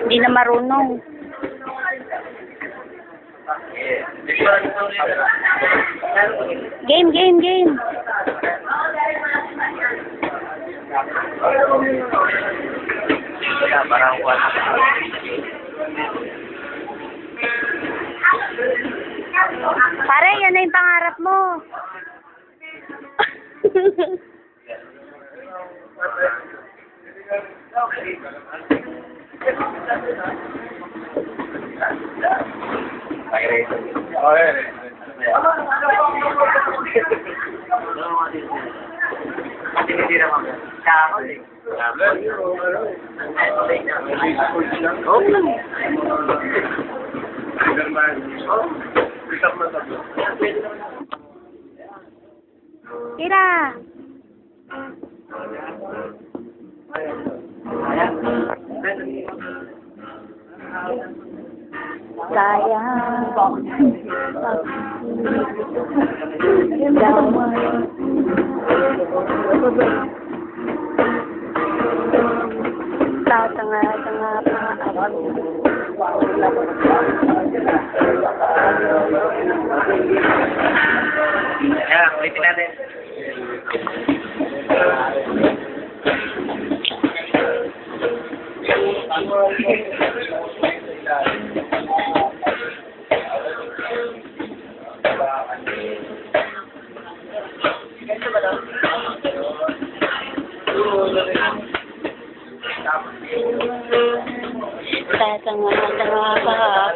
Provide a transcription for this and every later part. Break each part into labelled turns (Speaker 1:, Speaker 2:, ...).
Speaker 1: Hindi na marunong. Game, game, game.
Speaker 2: Wala, parang wala.
Speaker 1: Pare, yan na yung pangarap mo.
Speaker 2: Hindi naman. Kakol eh.
Speaker 1: Tira. Sayang. Tanga-tanga pa ako.
Speaker 2: Ayan, ulitin natin.
Speaker 1: Tanga-tanga pa ako.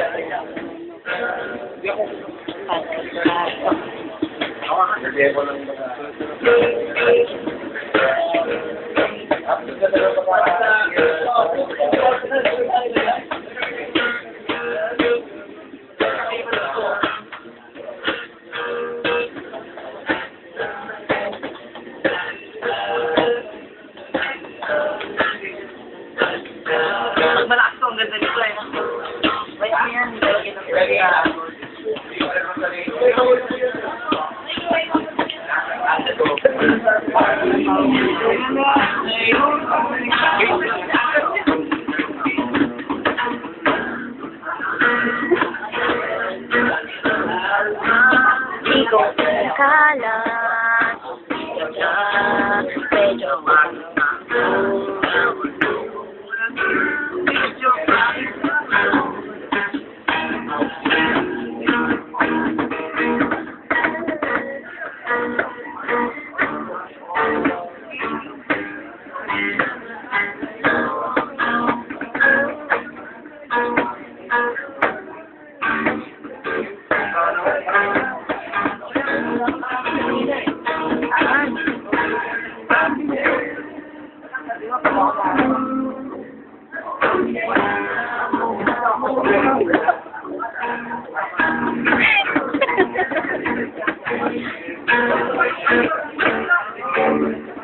Speaker 2: Pag malakas ko, ang ganda nito eh. Wait mo yan.
Speaker 1: Di ko akala medyo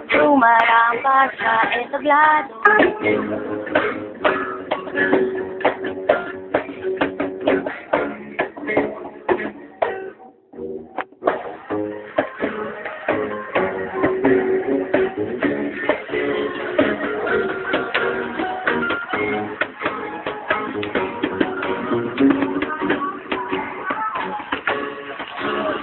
Speaker 1: Sumarang pa sa etablado.